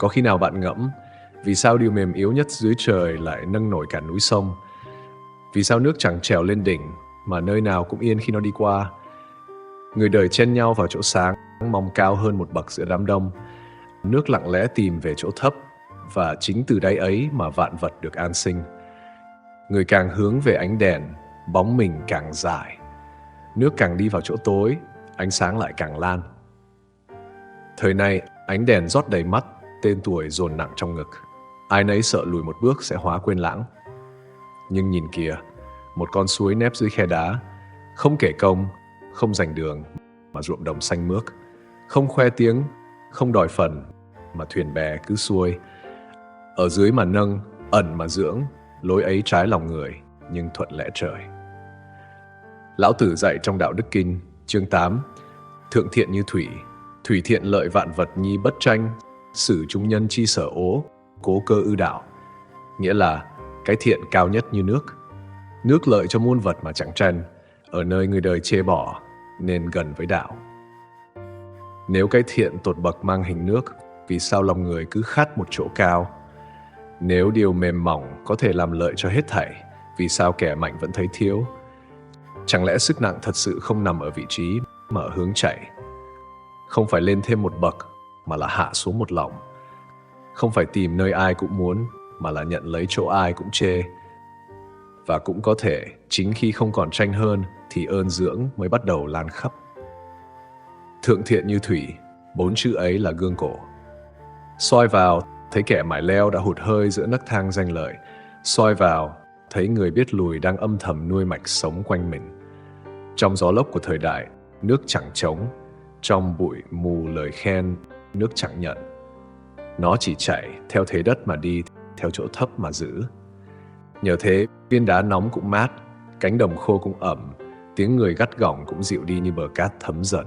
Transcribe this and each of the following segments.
Có khi nào bạn ngẫm, vì sao điều mềm yếu nhất dưới trời lại nâng nổi cả núi sông? Vì sao nước chẳng trèo lên đỉnh, mà nơi nào cũng yên khi nó đi qua? Người đời chen nhau vào chỗ sáng, mong cao hơn một bậc giữa đám đông. Nước lặng lẽ tìm về chỗ thấp, và chính từ đáy ấy mà vạn vật được an sinh. Người càng hướng về ánh đèn, bóng mình càng dài. Nước càng đi vào chỗ tối, ánh sáng lại càng lan. Thời nay, ánh đèn rót đầy mắt, tên tuổi dồn nặng trong ngực. Ai nấy sợ lùi một bước sẽ hóa quên lãng. Nhưng nhìn kìa, một con suối nép dưới khe đá, không kể công, không giành đường, mà ruộng đồng xanh mướt. Không khoe tiếng, không đòi phần, mà thuyền bè cứ xuôi. Ở dưới mà nâng, ẩn mà dưỡng, lối ấy trái lòng người, nhưng thuận lẽ trời. Lão Tử dạy trong Đạo Đức Kinh, chương 8, thượng thiện như thủy, thủy thiện lợi vạn vật nhi bất tranh, xử chúng nhân chi sở ố, cố cơ ư đạo. Nghĩa là cái thiện cao nhất như nước. Nước lợi cho muôn vật mà chẳng tranh, ở nơi người đời chê bỏ, nên gần với đạo. Nếu cái thiện tột bậc mang hình nước, vì sao lòng người cứ khát một chỗ cao? Nếu điều mềm mỏng có thể làm lợi cho hết thảy, vì sao kẻ mạnh vẫn thấy thiếu? Chẳng lẽ sức nặng thật sự không nằm ở vị trí mà ở hướng chạy? Không phải lên thêm một bậc, mà là hạ xuống một lòng. Không phải tìm nơi ai cũng muốn, mà là nhận lấy chỗ ai cũng chê. Và cũng có thể, chính khi không còn tranh hơn, thì ơn dưỡng mới bắt đầu lan khắp. Thượng thiện như thủy, 4 chữ ấy là gương cổ. Soi vào, thấy kẻ mải leo đã hụt hơi giữa nấc thang danh lợi. Soi vào, thấy người biết lùi đang âm thầm nuôi mạch sống quanh mình. Trong gió lốc của thời đại, nước chẳng trống. Trong bụi mù lời khen, nước chẳng nhận. Nó chỉ chạy theo thế đất mà đi, theo chỗ thấp mà giữ. Nhờ thế, viên đá nóng cũng mát, cánh đồng khô cũng ẩm, tiếng người gắt gỏng cũng dịu đi như bờ cát thấm dần.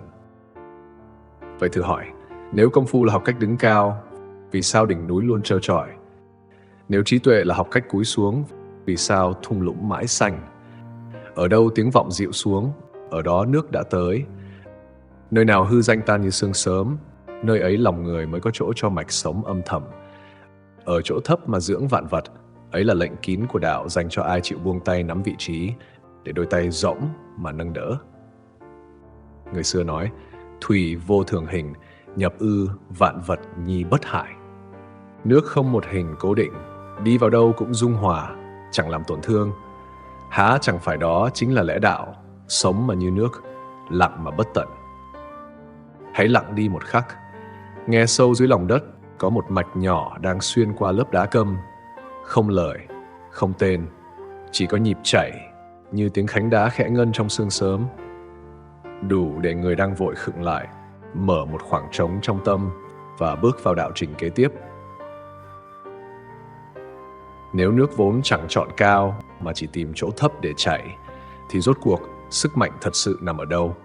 Vậy thử hỏi, nếu công phu là học cách đứng cao, vì sao đỉnh núi luôn trơ trọi? Nếu trí tuệ là học cách cúi xuống, vì sao thung lũng mãi xanh? Ở đâu tiếng vọng dịu xuống, ở đó nước đã tới. Nơi nào hư danh tan như sương sớm, nơi ấy lòng người mới có chỗ cho mạch sống âm thầm. Ở chỗ thấp mà dưỡng vạn vật, ấy là lệnh kín của đạo dành cho ai chịu buông tay nắm vị trí, để đôi tay rỗng mà nâng đỡ. Người xưa nói, thủy vô thường hình, nhập ư vạn vật nhi bất hại. Nước không một hình cố định, đi vào đâu cũng dung hòa, chẳng làm tổn thương. Há chẳng phải đó chính là lẽ đạo, sống mà như nước, lặng mà bất tận. Hãy lặng đi một khắc, nghe sâu dưới lòng đất có một mạch nhỏ đang xuyên qua lớp đá câm. Không lời, không tên, chỉ có nhịp chảy như tiếng khánh đá khẽ ngân trong sương sớm. Đủ để người đang vội khựng lại, mở một khoảng trống trong tâm và bước vào đạo trình kế tiếp. Nếu nước vốn chẳng chọn cao mà chỉ tìm chỗ thấp để chảy, thì rốt cuộc sức mạnh thật sự nằm ở đâu?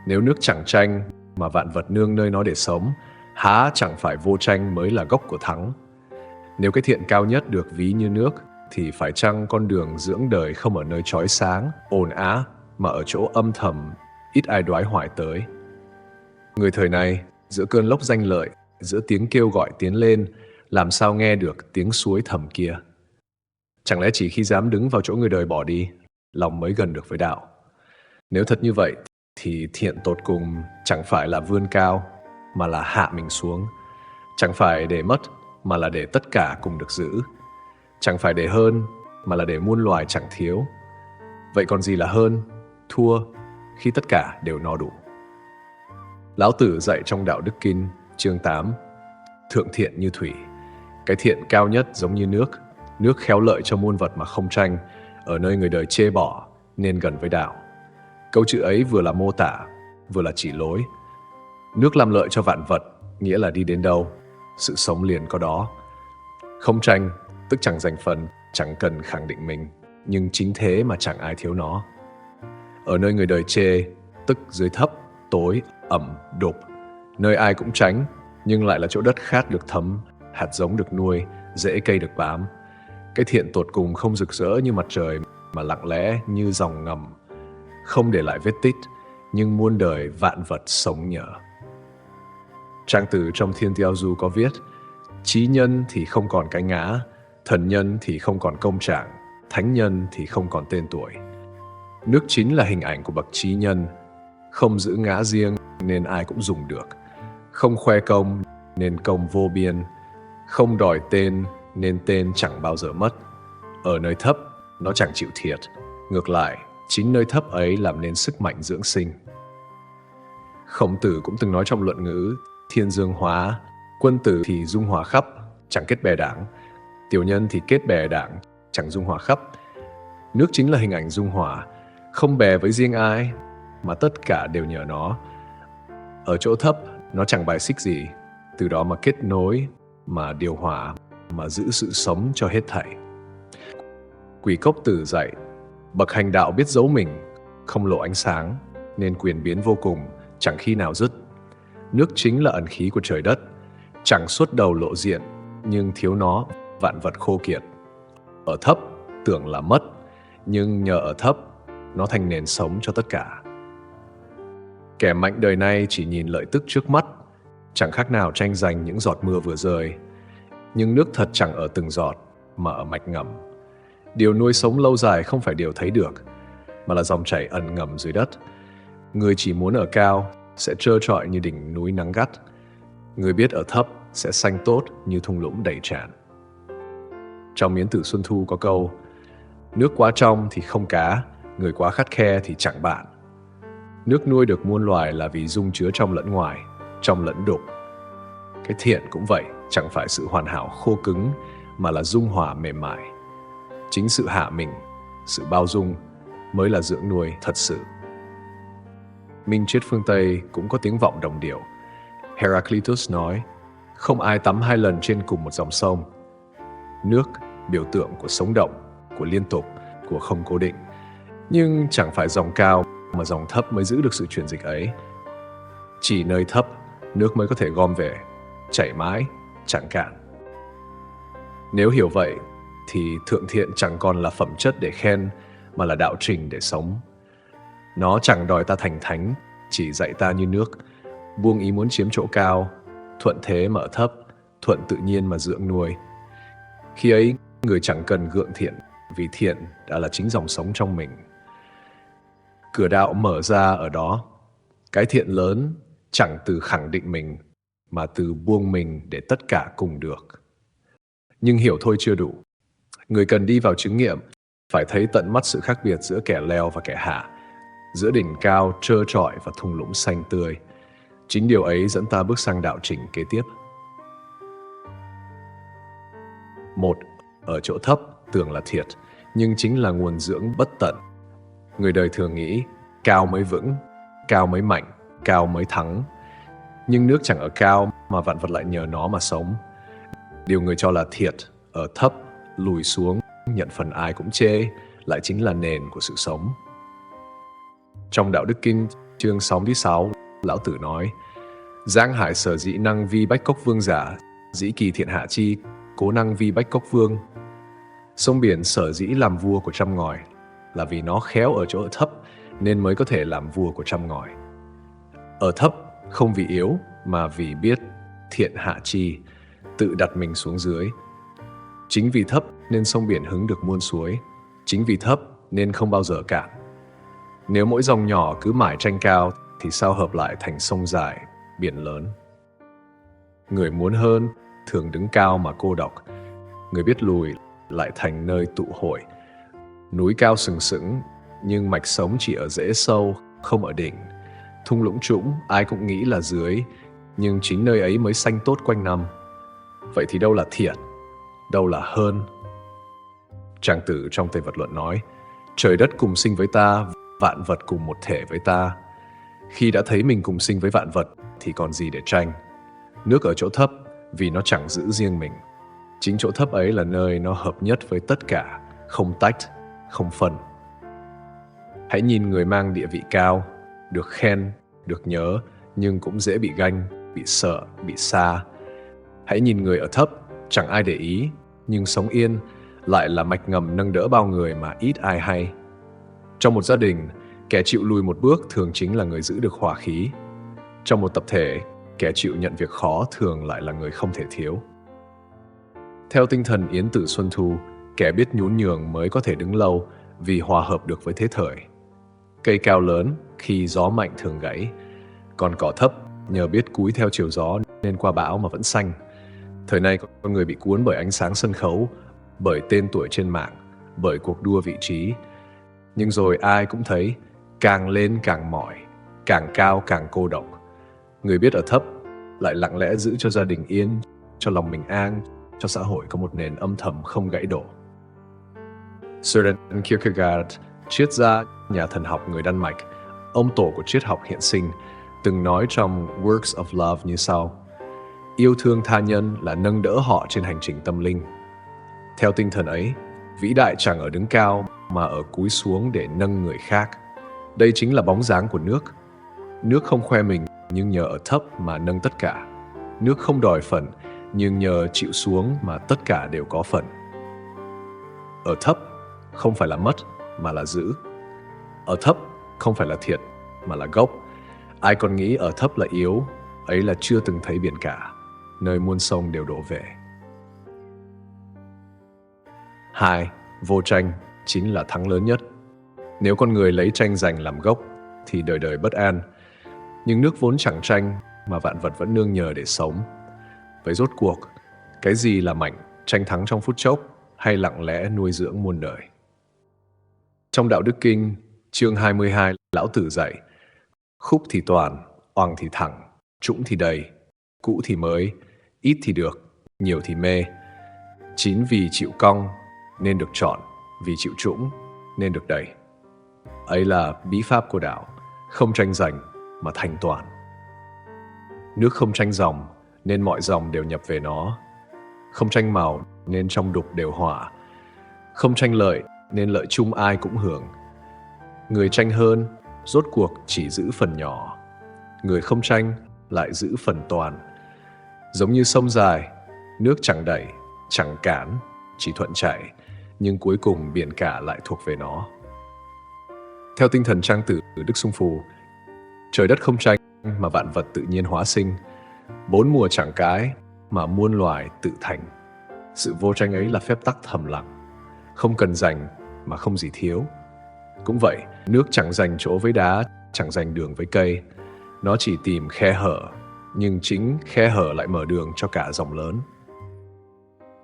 Nếu nước chẳng tranh mà vạn vật nương nơi nó để sống, há chẳng phải vô tranh mới là gốc của thắng? Nếu cái thiện cao nhất được ví như nước, thì phải chăng con đường dưỡng đời không ở nơi chói sáng, ồn á, mà ở chỗ âm thầm, ít ai đoái hoài tới? Người thời này, giữa cơn lốc danh lợi, giữa tiếng kêu gọi tiến lên, làm sao nghe được tiếng suối thầm kia? Chẳng lẽ chỉ khi dám đứng vào chỗ người đời bỏ đi, lòng mới gần được với đạo? Nếu thật như vậy, thì thiện tột cùng chẳng phải là vươn cao, mà là hạ mình xuống. Chẳng phải để mất, mà là để tất cả cùng được giữ. Chẳng phải để hơn, mà là để muôn loài chẳng thiếu. Vậy còn gì là hơn, thua, khi tất cả đều no đủ? Lão Tử dạy trong Đạo Đức Kinh, chương 8, thượng thiện như thủy. Cái thiện cao nhất giống như nước, nước khéo lợi cho muôn vật mà không tranh, ở nơi người đời chê bỏ, nên gần với đạo. Câu chữ ấy vừa là mô tả, vừa là chỉ lối. Nước làm lợi cho vạn vật, nghĩa là đi đến đâu, sự sống liền có đó. Không tranh, tức chẳng giành phần, chẳng cần khẳng định mình, nhưng chính thế mà chẳng ai thiếu nó. Ở nơi người đời chê, tức dưới thấp, tối, ẩm, đục, nơi ai cũng tránh, nhưng lại là chỗ đất khát được thấm, hạt giống được nuôi, rễ cây được bám. Cái thiện tột cùng không rực rỡ như mặt trời, mà lặng lẽ như dòng ngầm, không để lại vết tích, nhưng muôn đời vạn vật sống nhờ. Trang từ trong Thiên Tiêu Du có viết, Chí nhân thì không còn cái ngã, thần nhân thì không còn công trạng, thánh nhân thì không còn tên tuổi. Nước chính là hình ảnh của bậc chí nhân, không giữ ngã riêng nên ai cũng dùng được, không khoe công nên công vô biên, không đòi tên nên tên chẳng bao giờ mất. Ở nơi thấp, nó chẳng chịu thiệt, ngược lại, chính nơi thấp ấy làm nên sức mạnh dưỡng sinh. Khổng Tử cũng từng nói trong luận ngữ, thiên dương hóa, quân tử thì dung hòa khắp, chẳng kết bè đảng, tiểu nhân thì kết bè đảng, chẳng dung hòa khắp. Nước chính là hình ảnh dung hòa, không bè với riêng ai, mà tất cả đều nhờ nó. Ở chỗ thấp, nó chẳng bài xích gì, từ đó mà kết nối, mà điều hòa, mà giữ sự sống cho hết thảy. Quỷ Cốc Tử dạy, bậc hành đạo biết giấu mình, không lộ ánh sáng, nên quyền biến vô cùng, chẳng khi nào dứt. Nước chính là ẩn khí của trời đất, chẳng suốt đầu lộ diện, nhưng thiếu nó, vạn vật khô kiệt. Ở thấp, tưởng là mất, nhưng nhờ ở thấp, nó thành nền sống cho tất cả. Kẻ mạnh đời nay chỉ nhìn lợi tức trước mắt, chẳng khác nào tranh giành những giọt mưa vừa rơi. Nhưng nước thật chẳng ở từng giọt, mà ở mạch ngầm. Điều nuôi sống lâu dài không phải điều thấy được, mà là dòng chảy ẩn ngầm dưới đất. Người chỉ muốn ở cao sẽ trơ trọi như đỉnh núi nắng gắt. Người biết ở thấp sẽ xanh tốt như thung lũng đầy tràn. Trong Miến Tử Xuân Thu có câu, nước quá trong thì không cá, người quá khắt khe thì chẳng bạn. Nước nuôi được muôn loài là vì dung chứa trong lẫn ngoài, trong lẫn đục. Cái thiện cũng vậy, chẳng phải sự hoàn hảo khô cứng, mà là dung hòa mềm mại. Chính sự hạ mình, sự bao dung mới là dưỡng nuôi thật sự. Minh triết phương Tây cũng có tiếng vọng đồng điệu. Heraclitus nói, không ai tắm 2 lần trên cùng một dòng sông. Nước, biểu tượng của sống động, của liên tục, của không cố định. Nhưng chẳng phải dòng cao mà dòng thấp mới giữ được sự chuyển dịch ấy. Chỉ nơi thấp, nước mới có thể gom về, chảy mãi, chẳng cạn. Nếu hiểu vậy, thì thượng thiện chẳng còn là phẩm chất để khen, mà là đạo trình để sống. Nó chẳng đòi ta thành thánh, chỉ dạy ta như nước, buông ý muốn chiếm chỗ cao, thuận thế mà ở thấp, thuận tự nhiên mà dưỡng nuôi. Khi ấy, người chẳng cần gượng thiện, vì thiện đã là chính dòng sống trong mình. Cửa đạo mở ra ở đó, cái thiện lớn chẳng từ khẳng định mình, mà từ buông mình để tất cả cùng được. Nhưng hiểu thôi chưa đủ. Người cần đi vào chứng nghiệm, phải thấy tận mắt sự khác biệt giữa kẻ leo và kẻ hạ, giữa đỉnh cao trơ trọi và thung lũng xanh tươi. Chính điều ấy dẫn ta bước sang đạo trình kế tiếp. 1. Ở chỗ thấp, tưởng là thiệt, nhưng chính là nguồn dưỡng bất tận. Người đời thường nghĩ, cao mới vững, cao mới mạnh, cao mới thắng. Nhưng nước chẳng ở cao mà vạn vật lại nhờ nó mà sống. Điều người cho là thiệt, ở thấp, lùi xuống, nhận phần ai cũng chê, lại chính là nền của sự sống. Trong Đạo Đức Kinh, chương 66, Lão Tử nói, Giang hải sở dĩ năng vi bách cốc vương giả, dĩ kỳ thiện hạ chi, cố năng vi bách cốc vương. Sông biển sở dĩ làm vua của trăm ngòi, là vì nó khéo ở chỗ thấp, nên mới có thể làm vua của trăm ngòi. Ở thấp, không vì yếu, mà vì biết thiện hạ chi, tự đặt mình xuống dưới. Chính vì thấp nên sông biển hứng được muôn suối, chính vì thấp nên không bao giờ cạn. Nếu mỗi dòng nhỏ cứ mãi tranh cao, thì sao hợp lại thành sông dài, biển lớn. Người muốn hơn, thường đứng cao mà cô độc. Người biết lùi, lại thành nơi tụ hội. Núi cao sừng sững, nhưng mạch sống chỉ ở rễ sâu, không ở đỉnh. Thung lũng trũng, ai cũng nghĩ là dưới, nhưng chính nơi ấy mới xanh tốt quanh năm. Vậy thì đâu là thiện, đâu là hơn? Trang Tử trong Tây Vật Luận nói, trời đất cùng sinh với ta, vạn vật cùng một thể với ta. Khi đã thấy mình cùng sinh với vạn vật, thì còn gì để tranh? Nước ở chỗ thấp, vì nó chẳng giữ riêng mình. Chính chỗ thấp ấy là nơi nó hợp nhất với tất cả, không tách, không phân. Hãy nhìn người mang địa vị cao, được khen, được nhớ, nhưng cũng dễ bị ganh, bị sợ, bị xa. Hãy nhìn người ở thấp, chẳng ai để ý, nhưng sống yên, lại là mạch ngầm nâng đỡ bao người mà ít ai hay. Trong một gia đình, kẻ chịu lùi một bước thường chính là người giữ được hòa khí. Trong một tập thể, kẻ chịu nhận việc khó thường lại là người không thể thiếu. Theo tinh thần Yến Tử Xuân Thu, kẻ biết nhún nhường mới có thể đứng lâu vì hòa hợp được với thế thời. Cây cao lớn khi gió mạnh thường gãy, còn cỏ thấp nhờ biết cúi theo chiều gió nên qua bão mà vẫn xanh. Thời nay con người bị cuốn bởi ánh sáng sân khấu, bởi tên tuổi trên mạng, bởi cuộc đua vị trí. Nhưng rồi ai cũng thấy càng lên càng mỏi, càng cao càng cô độc. Người biết ở thấp lại lặng lẽ giữ cho gia đình yên, cho lòng mình an, cho xã hội có một nền âm thầm không gãy đổ. Søren Kierkegaard, triết gia, nhà thần học người Đan Mạch, ông tổ của triết học hiện sinh, từng nói trong Works of Love như sau: yêu thương tha nhân là nâng đỡ họ trên hành trình tâm linh. Theo tinh thần ấy, vĩ đại chẳng ở đứng cao mà ở cúi xuống để nâng người khác. Đây chính là bóng dáng của nước. Nước không khoe mình nhưng nhờ ở thấp mà nâng tất cả. Nước không đòi phần nhưng nhờ chịu xuống mà tất cả đều có phần. Ở thấp không phải là mất mà là giữ. Ở thấp không phải là thiệt mà là gốc. Ai còn nghĩ ở thấp là yếu, ấy là chưa từng thấy biển cả, nơi muôn sông đều đổ về. 2. Vô tranh chính là thắng lớn nhất. Nếu con người lấy tranh giành làm gốc thì đời đời bất an. Nhưng nước vốn chẳng tranh mà vạn vật vẫn nương nhờ để sống. Vậy rốt cuộc, cái gì là mạnh, tranh thắng trong phút chốc hay lặng lẽ nuôi dưỡng muôn đời? Trong Đạo Đức Kinh, chương 22, Lão Tử dạy: khúc thì toàn, oằng thì thẳng, trũng thì đầy, cũ thì mới, ít thì được, nhiều thì mê. Chín vì chịu cong nên được trọn, vì chịu trũng nên được đầy. Ấy là bí pháp của đạo, không tranh giành mà thành toàn. Nước không tranh dòng nên mọi dòng đều nhập về nó. Không tranh màu nên trong đục đều hỏa. Không tranh lợi nên lợi chung ai cũng hưởng. Người tranh hơn rốt cuộc chỉ giữ phần nhỏ. Người không tranh lại giữ phần toàn. Giống như sông dài, nước chẳng đẩy, chẳng cản, chỉ thuận chảy, nhưng cuối cùng biển cả lại thuộc về nó. Theo tinh thần Trang Tử Đức Xung Phù, trời đất không tranh mà vạn vật tự nhiên hóa sinh, bốn mùa chẳng cái mà muôn loài tự thành. Sự vô tranh ấy là phép tắc thầm lặng, không cần giành mà không gì thiếu. Cũng vậy, nước chẳng giành chỗ với đá, chẳng giành đường với cây. Nó chỉ tìm khe hở, nhưng chính khe hở lại mở đường cho cả dòng lớn.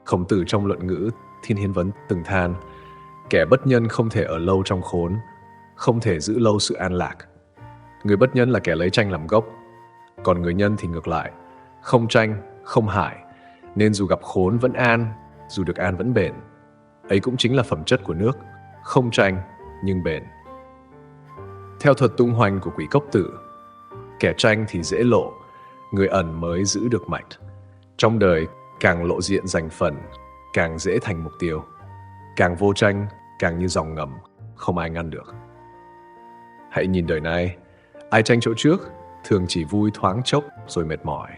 Khổng Tử trong Luận Ngữ Thiên Hiến Vấn từng than: kẻ bất nhân không thể ở lâu trong khốn, không thể giữ lâu sự an lạc. Người bất nhân là kẻ lấy tranh làm gốc, còn người nhân thì ngược lại, không tranh, không hại, nên dù gặp khốn vẫn an, dù được an vẫn bền. Ấy cũng chính là phẩm chất của nước, không tranh nhưng bền. Theo thuật tung hoành của Quỷ Cốc Tử, kẻ tranh thì dễ lộ, người ẩn mới giữ được mạch. Trong đời, càng lộ diện giành phần, càng dễ thành mục tiêu. Càng vô tranh, càng như dòng ngầm, không ai ngăn được. Hãy nhìn đời này, ai tranh chỗ trước, thường chỉ vui thoáng chốc rồi mệt mỏi.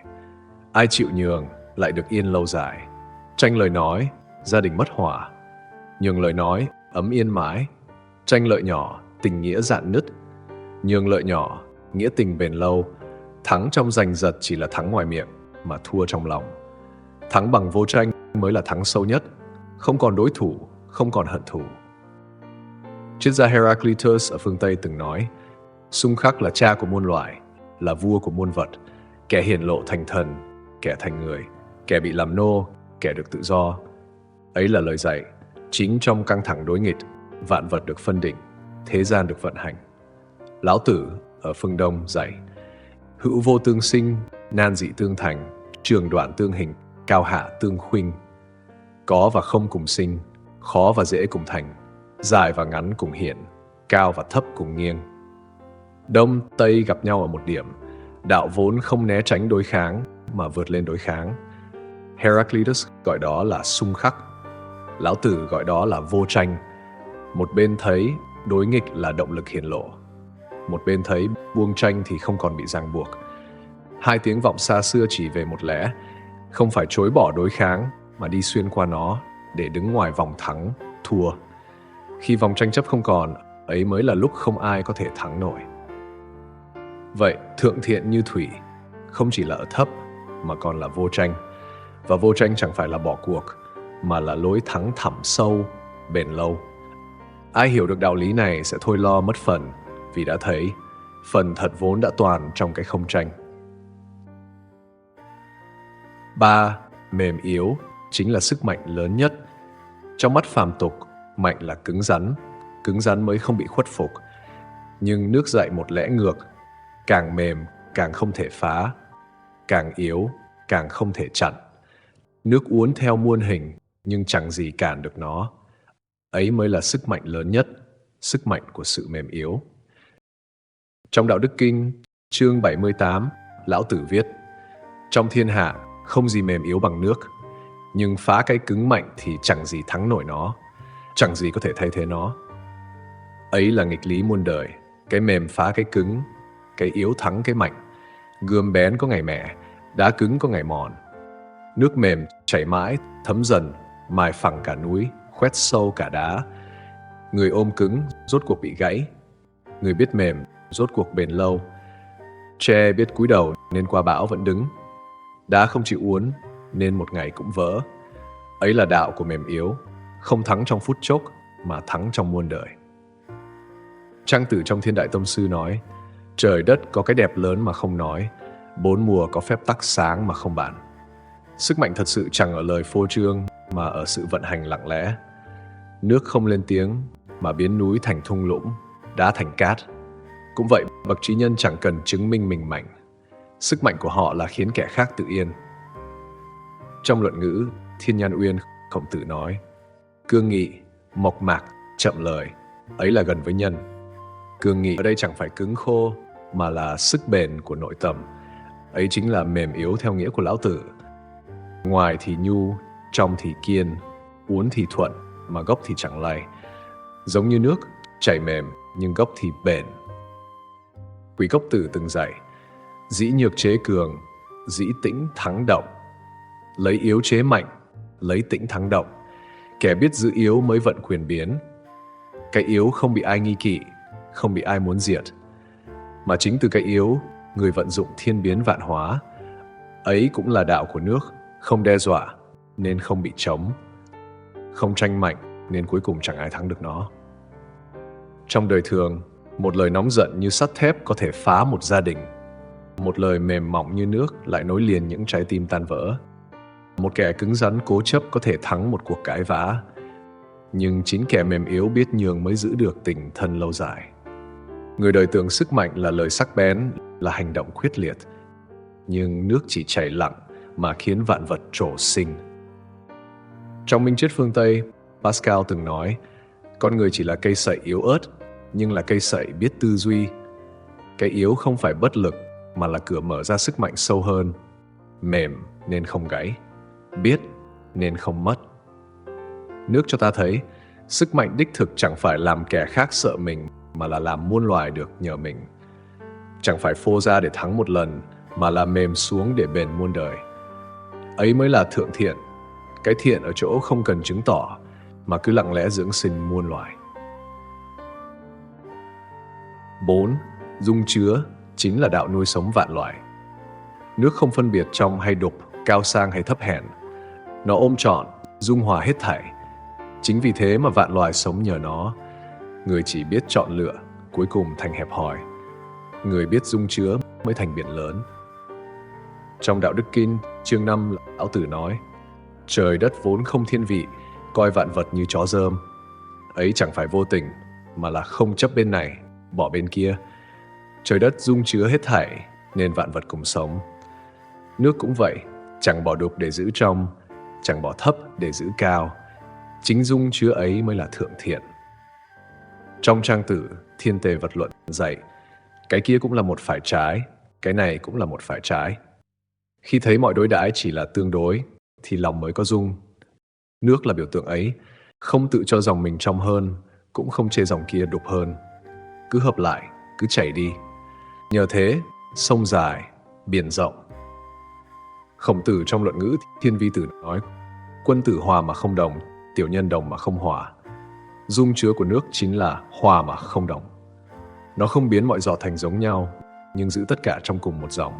Ai chịu nhường, lại được yên lâu dài. Tranh lời nói, gia đình mất hòa. Nhường lời nói, ấm yên mãi. Tranh lợi nhỏ, tình nghĩa rạn nứt. Nhường lợi nhỏ, nghĩa tình bền lâu. Thắng trong giành giật chỉ là thắng ngoài miệng, mà thua trong lòng. Thắng bằng vô tranh mới là thắng sâu nhất. Không còn đối thủ, không còn hận thù. Triết gia Heraclitus ở phương Tây từng nói: xung khắc là cha của muôn loài, là vua của muôn vật. Kẻ hiển lộ thành thần, kẻ thành người, kẻ bị làm nô, kẻ được tự do. Ấy là lời dạy chính trong căng thẳng đối nghịch, vạn vật được phân định, thế gian được vận hành. Lão Tử ở phương Đông dạy: hữu vô tương sinh, nan dị tương thành, trường đoạn tương hình, cao hạ tương khuynh. Có và không cùng sinh, khó và dễ cùng thành, dài và ngắn cùng hiện, cao và thấp cùng nghiêng. Đông, Tây gặp nhau ở một điểm, đạo vốn không né tránh đối kháng mà vượt lên đối kháng. Heraclitus gọi đó là xung khắc, Lão Tử gọi đó là vô tranh. Một bên thấy đối nghịch là động lực hiển lộ, một bên thấy buông tranh thì không còn bị ràng buộc. Hai tiếng vọng xa xưa chỉ về một lẽ, không phải chối bỏ đối kháng mà đi xuyên qua nó để đứng ngoài vòng thắng, thua. Khi vòng tranh chấp không còn, ấy mới là lúc không ai có thể thắng nổi. Vậy, thượng thiện như thủy, không chỉ là ở thấp, mà còn là vô tranh. Và vô tranh chẳng phải là bỏ cuộc, mà là lối thắng thẳm sâu, bền lâu. Ai hiểu được đạo lý này sẽ thôi lo mất phần, vì đã thấy phần thật vốn đã toàn trong cái không tranh. 3. Mềm yếu chính là sức mạnh lớn nhất. Trong mắt phàm tục, mạnh là cứng rắn mới không bị khuất phục. Nhưng nước dạy một lẽ ngược, càng mềm càng không thể phá, càng yếu càng không thể chặn. Nước uốn theo muôn hình, nhưng chẳng gì cản được nó. Ấy mới là sức mạnh lớn nhất, sức mạnh của sự mềm yếu. Trong Đạo Đức Kinh, chương 78, Lão Tử viết: trong thiên hạ, không gì mềm yếu bằng nước, nhưng phá cái cứng mạnh thì chẳng gì thắng nổi nó, chẳng gì có thể thay thế nó. Ấy là nghịch lý muôn đời, cái mềm phá cái cứng, cái yếu thắng cái mạnh. Gươm bén có ngày mẻ, đá cứng có ngày mòn. Nước mềm chảy mãi, thấm dần, mài phẳng cả núi, khoét sâu cả đá. Người ôm cứng rốt cuộc bị gãy, người biết mềm rốt cuộc bền lâu. Tre biết cúi đầu nên qua bão vẫn đứng, đá không chịu uốn nên một ngày cũng vỡ. Ấy là đạo của mềm yếu, không thắng trong phút chốc mà thắng trong muôn đời. Trang Tử trong Thiên Đại Tông Sư nói: trời đất có cái đẹp lớn mà không nói, bốn mùa có phép tắc sáng mà không bàn. Sức mạnh thật sự chẳng ở lời phô trương mà ở sự vận hành lặng lẽ. Nước không lên tiếng mà biến núi thành thung lũng, đá thành cát. Cũng vậy, bậc trí nhân chẳng cần chứng minh mình mạnh. Sức mạnh của họ là khiến kẻ khác tự yên. Trong Luận Ngữ, Thiên Nhan Uyên, Khổng Tử nói: cương nghị, mộc mạc, chậm lời, ấy là gần với nhân. Cương nghị ở đây chẳng phải cứng khô, mà là sức bền của nội tâm. Ấy chính là mềm yếu theo nghĩa của Lão Tử. Ngoài thì nhu, trong thì kiên, uốn thì thuận, mà gốc thì chẳng lay. Giống như nước, chảy mềm, nhưng gốc thì bền. Quý Cốc Tử từng dạy: dĩ nhược chế cường, dĩ tĩnh thắng động. Lấy yếu chế mạnh, lấy tĩnh thắng động. Kẻ biết giữ yếu mới vận quyền biến. Cái yếu không bị ai nghi kỵ, không bị ai muốn diệt. Mà chính từ cái yếu, người vận dụng thiên biến vạn hóa. Ấy cũng là đạo của nước, không đe dọa nên không bị chống, không tranh mạnh nên cuối cùng chẳng ai thắng được nó. Trong đời thường, một lời nóng giận như sắt thép có thể phá một gia đình. Một lời mềm mỏng như nước lại nối liền những trái tim tan vỡ. Một kẻ cứng rắn cố chấp có thể thắng một cuộc cãi vã. Nhưng chính kẻ mềm yếu biết nhường mới giữ được tình thân lâu dài. Người đời tưởng sức mạnh là lời sắc bén, là hành động quyết liệt. Nhưng nước chỉ chảy lặng mà khiến vạn vật trổ sinh. Trong Minh Triết phương Tây, Pascal từng nói: con người chỉ là cây sậy yếu ớt, nhưng là cây sậy biết tư duy. Cái yếu không phải bất lực, mà là cửa mở ra sức mạnh sâu hơn. Mềm nên không gãy, biết nên không mất. Nước cho ta thấy, sức mạnh đích thực chẳng phải làm kẻ khác sợ mình, mà là làm muôn loài được nhờ mình. Chẳng phải phô ra để thắng một lần, mà là mềm xuống để bền muôn đời. Ấy mới là thượng thiện. Cái thiện ở chỗ không cần chứng tỏ, mà cứ lặng lẽ dưỡng sinh muôn loài. 4. Dung chứa chính là đạo nuôi sống vạn loài. Nước không phân biệt trong hay đục, cao sang hay thấp hèn. Nó ôm trọn, dung hòa hết thảy. Chính vì thế mà vạn loài sống nhờ nó. Người chỉ biết chọn lựa, cuối cùng thành hẹp hòi. Người biết dung chứa mới thành biển lớn. Trong Đạo Đức Kinh, chương 5, Lão Tử nói: trời đất vốn không thiên vị, coi vạn vật như chó dơm. Ấy chẳng phải vô tình, mà là không chấp bên này, bỏ bên kia. Trời đất dung chứa hết thảy, nên vạn vật cùng sống. Nước cũng vậy, chẳng bỏ đục để giữ trong, chẳng bỏ thấp để giữ cao. Chính dung chứa ấy mới là thượng thiện. Trong Trang Tử, Thiên Tề Vật Luận dạy: cái kia cũng là một phải trái, cái này cũng là một phải trái. Khi thấy mọi đối đãi chỉ là tương đối, thì lòng mới có dung. Nước là biểu tượng ấy, không tự cho dòng mình trong hơn, cũng không chê dòng kia đục hơn. Cứ hợp lại, cứ chảy đi. Nhờ thế, sông dài, biển rộng. Khổng Tử trong Luận Ngữ Thiên Vi Tử nói: quân tử hòa mà không đồng, tiểu nhân đồng mà không hòa. Dung chứa của nước chính là hòa mà không đồng. Nó không biến mọi giọt thành giống nhau, nhưng giữ tất cả trong cùng một dòng.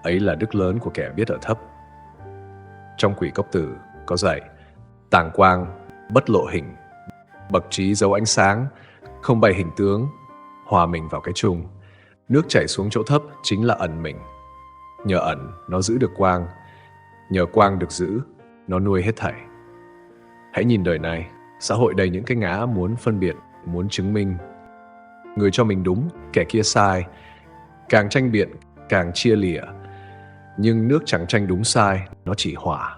Ấy là đức lớn của kẻ biết ở thấp. Trong Quỷ Cốc Tử có dạy: Tàng quang, bất lộ hình, bậc trí giấu ánh sáng, không bày hình tướng, hòa mình vào cái chung. Nước chảy xuống chỗ thấp chính là ẩn mình. Nhờ ẩn, nó giữ được quang. Nhờ quang được giữ, nó nuôi hết thảy. Hãy nhìn đời này, xã hội đầy những cái ngã muốn phân biệt, muốn chứng minh. Người cho mình đúng, kẻ kia sai. Càng tranh biện, càng chia lìa. Nhưng nước chẳng tranh đúng sai, nó chỉ hỏa.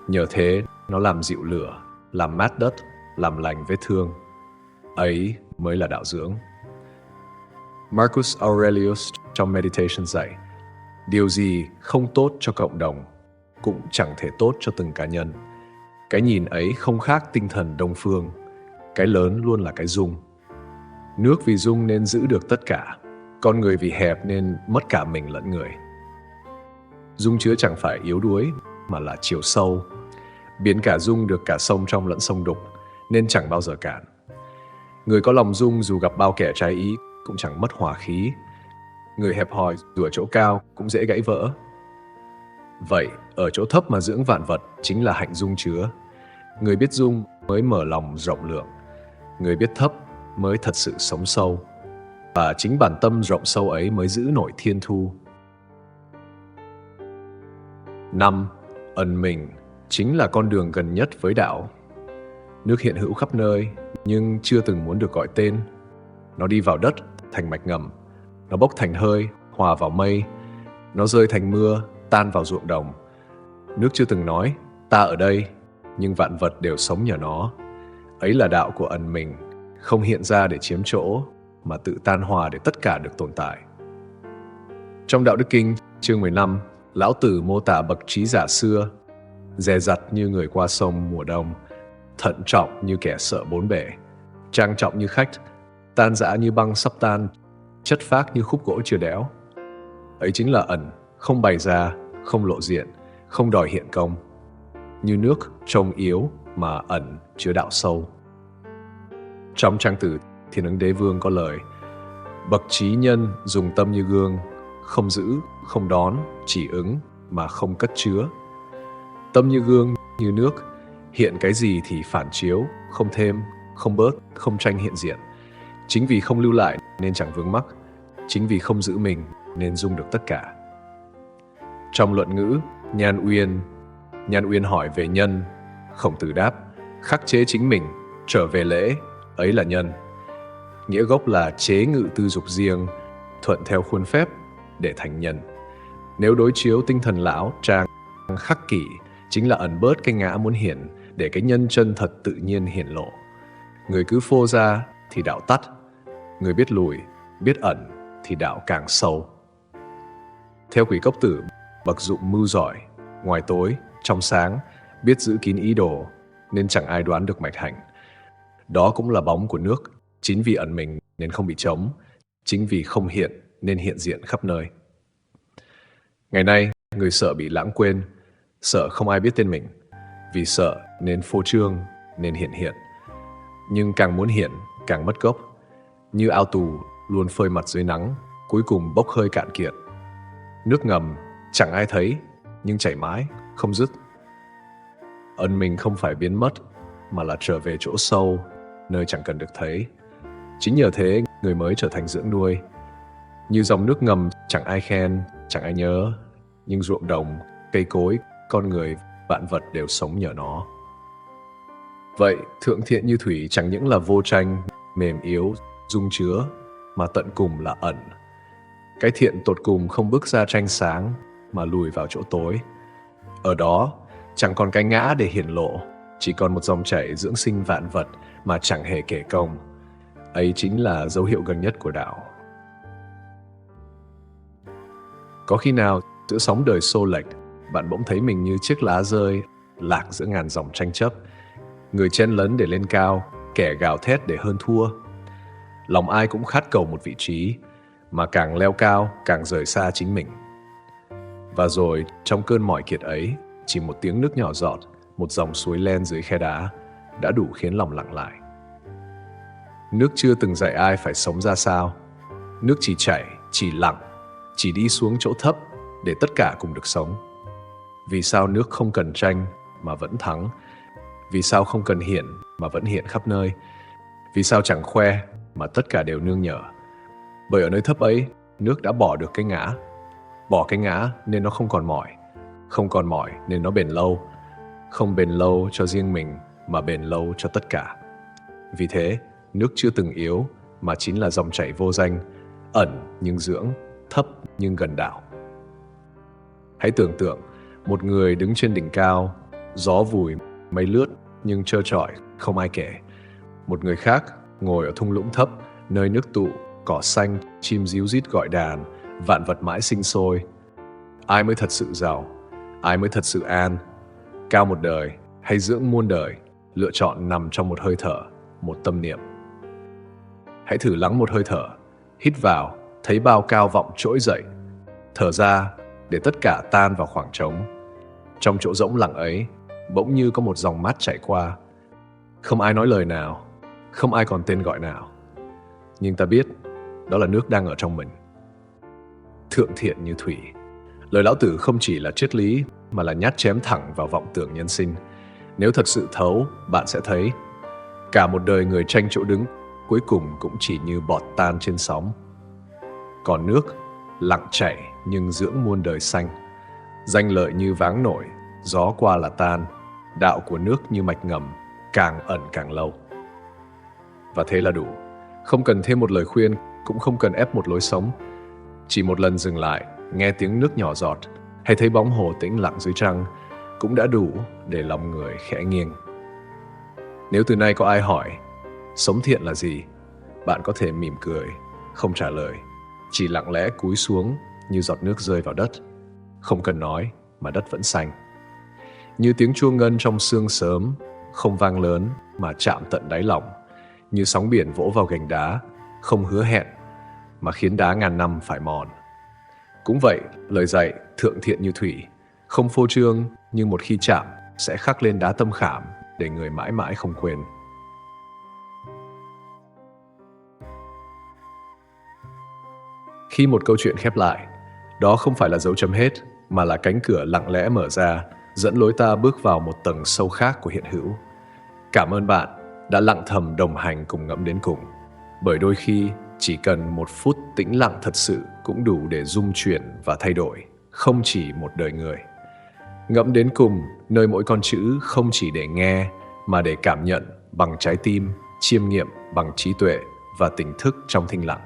Nhờ thế, nó làm dịu lửa, làm mát đất, làm lành vết thương. Ấy mới là đạo dưỡng. Marcus Aurelius trong Meditation dạy, điều gì không tốt cho cộng đồng cũng chẳng thể tốt cho từng cá nhân. Cái nhìn ấy không khác tinh thần Đông phương. Cái lớn luôn là cái dung. Nước vì dung nên giữ được tất cả. Con người vì hẹp nên mất cả mình lẫn người. Dung chứa chẳng phải yếu đuối mà là chiều sâu. Biến cả dung được cả sông trong lẫn sông đục nên chẳng bao giờ cạn. Người có lòng dung dù gặp bao kẻ trái ý cũng chẳng mất hòa khí. Người hẹp hòi dù ở chỗ cao cũng dễ gãy vỡ. Vậy, ở chỗ thấp mà dưỡng vạn vật chính là hạnh dung chứa. Người biết dung mới mở lòng rộng lượng. Người biết thấp mới thật sự sống sâu. Và chính bản tâm rộng sâu ấy mới giữ nổi thiên thu. 5. Ẩn mình chính là con đường gần nhất với đạo. Nước hiện hữu khắp nơi, nhưng chưa từng muốn được gọi tên. Nó đi vào đất, thành mạch ngầm. Nó bốc thành hơi, hòa vào mây. Nó rơi thành mưa, tan vào ruộng đồng. Nước chưa từng nói, ta ở đây, nhưng vạn vật đều sống nhờ nó. Ấy là đạo của ẩn mình, không hiện ra để chiếm chỗ, mà tự tan hòa để tất cả được tồn tại. Trong Đạo Đức Kinh, chương 15, Lão Tử mô tả bậc trí giả xưa, dè dặt như người qua sông mùa đông, thận trọng như kẻ sợ bốn bể, trang trọng như khách, tan rã như băng sắp tan, chất phác như khúc gỗ chưa đẽo. Ấy chính là ẩn, không bày ra, không lộ diện, không đòi hiện công. Như nước trông yếu mà ẩn chứa đạo sâu. Trong trang tử Thiên Ứng Đế Vương có lời: bậc trí nhân dùng tâm như gương, không giữ, không đón, chỉ ứng mà không cất chứa. Tâm như gương, như nước, hiện cái gì thì phản chiếu, không thêm, không bớt, không tranh hiện diện. Chính vì không lưu lại nên chẳng vướng mắc, chính vì không giữ mình nên dung được tất cả. Trong Luận Ngữ, Nhan Uyên hỏi về nhân, Khổng Tử đáp: khắc chế chính mình, trở về lễ, ấy là nhân. Nghĩa gốc là chế ngự tư dục riêng, thuận theo khuôn phép để thành nhân. Nếu đối chiếu tinh thần lão trang khắc kỷ, chính là ẩn bớt cái ngã muốn hiển, để cái nhân chân thật tự nhiên hiển lộ. Người cứ phô ra thì đạo tắt, người biết lùi, biết ẩn thì đạo càng sâu. Theo Quỷ Cốc Tử, bậc dụng mưu giỏi, ngoài tối, trong sáng, biết giữ kín ý đồ, nên chẳng ai đoán được mạch hạnh. Đó cũng là bóng của nước, chính vì ẩn mình nên không bị trống, chính vì không hiện nên hiện diện khắp nơi. Ngày nay, người sợ bị lãng quên, sợ không ai biết tên mình. Vì sợ nên phô trương, nên hiện. Nhưng càng muốn hiện, càng mất gốc. Như ao tù luôn phơi mặt dưới nắng, cuối cùng bốc hơi cạn kiệt. Nước ngầm chẳng ai thấy, nhưng chảy mãi, không dứt. Ẩn mình không phải biến mất, mà là trở về chỗ sâu, nơi chẳng cần được thấy. Chính nhờ thế, người mới trở thành dưỡng nuôi. Như dòng nước ngầm chẳng ai khen, chẳng ai nhớ, nhưng ruộng đồng, cây cối, con người, vạn vật đều sống nhờ nó. Vậy, thượng thiện như thủy chẳng những là vô tranh, mềm yếu, dung chứa, mà tận cùng là ẩn. Cái thiện tột cùng không bước ra tranh sáng, mà lùi vào chỗ tối. Ở đó, chẳng còn cái ngã để hiển lộ, chỉ còn một dòng chảy dưỡng sinh vạn vật mà chẳng hề kể công. Ấy chính là dấu hiệu gần nhất của đạo. Có khi nào giữa sóng đời xô lệch, bạn bỗng thấy mình như chiếc lá rơi lạc giữa ngàn dòng tranh chấp, người chen lấn để lên cao, kẻ gào thét để hơn thua. Lòng ai cũng khát cầu một vị trí, mà càng leo cao càng rời xa chính mình. Và rồi trong cơn mỏi kiệt ấy, chỉ một tiếng nước nhỏ giọt, một dòng suối len dưới khe đá đã đủ khiến lòng lặng lại. Nước chưa từng dạy ai phải sống ra sao. Nước chỉ chảy, chỉ lặng, chỉ đi xuống chỗ thấp để tất cả cùng được sống. Vì sao nước không cần tranh mà vẫn thắng? Vì sao không cần hiện mà vẫn hiện khắp nơi? Vì sao chẳng khoe mà tất cả đều nương nhờ? Bởi ở nơi thấp ấy, nước đã bỏ được cái ngã. Bỏ cái ngã nên nó không còn mỏi. Không còn mỏi nên nó bền lâu. Không bền lâu cho riêng mình mà bền lâu cho tất cả. Vì thế, nước chưa từng yếu mà chính là dòng chảy vô danh, ẩn nhưng dưỡng, thấp nhưng gần đảo. Hãy tưởng tượng một người đứng trên đỉnh cao, gió vùi, mây lướt nhưng trơ trọi, không ai kể. Một người khác ngồi ở thung lũng thấp, nơi nước tụ, cỏ xanh, chim ríu rít gọi đàn, vạn vật mãi sinh sôi. Ai mới thật sự giàu? Ai mới thật sự an? Cao một đời hay dưỡng muôn đời, lựa chọn nằm trong một hơi thở, một tâm niệm. Hãy thử lắng một hơi thở, hít vào, thấy bao cao vọng trỗi dậy, thở ra để tất cả tan vào khoảng trống. Trong chỗ rỗng lặng ấy, bỗng như có một dòng mát chảy qua. Không ai nói lời nào, không ai còn tên gọi nào. Nhưng ta biết, đó là nước đang ở trong mình. Thượng thiện như thủy. Lời lão tử không chỉ là triết lý, mà là nhát chém thẳng vào vọng tưởng nhân sinh. Nếu thật sự thấu, bạn sẽ thấy cả một đời người tranh chỗ đứng, cuối cùng cũng chỉ như bọt tan trên sóng. Còn nước, lặng chảy nhưng dưỡng muôn đời xanh. Danh lợi như váng nổi, gió qua là tan. Đạo của nước như mạch ngầm, càng ẩn càng lâu. Và thế là đủ. Không cần thêm một lời khuyên, cũng không cần ép một lối sống. Chỉ một lần dừng lại, nghe tiếng nước nhỏ giọt, hay thấy bóng hồ tĩnh lặng dưới trăng, cũng đã đủ để lòng người khẽ nghiêng. Nếu từ nay có ai hỏi, sống thiện là gì? Bạn có thể mỉm cười, không trả lời, chỉ lặng lẽ cúi xuống như giọt nước rơi vào đất. Không cần nói mà đất vẫn xanh. Như tiếng chuông ngân trong sương sớm, không vang lớn mà chạm tận đáy lòng. Như sóng biển vỗ vào gành đá, không hứa hẹn mà khiến đá ngàn năm phải mòn. Cũng vậy, lời dạy thượng thiện như thủy, không phô trương nhưng một khi chạm sẽ khắc lên đá tâm khảm để người mãi mãi không quên. Khi một câu chuyện khép lại, đó không phải là dấu chấm hết mà là cánh cửa lặng lẽ mở ra, dẫn lối ta bước vào một tầng sâu khác của hiện hữu. Cảm ơn bạn đã lặng thầm đồng hành cùng ngẫm đến cùng, bởi đôi khi chỉ cần một phút tĩnh lặng thật sự cũng đủ để rung chuyển và thay đổi, không chỉ một đời người. Ngẫm đến cùng, nơi mỗi con chữ không chỉ để nghe, mà để cảm nhận bằng trái tim, chiêm nghiệm bằng trí tuệ và tỉnh thức trong thinh lặng.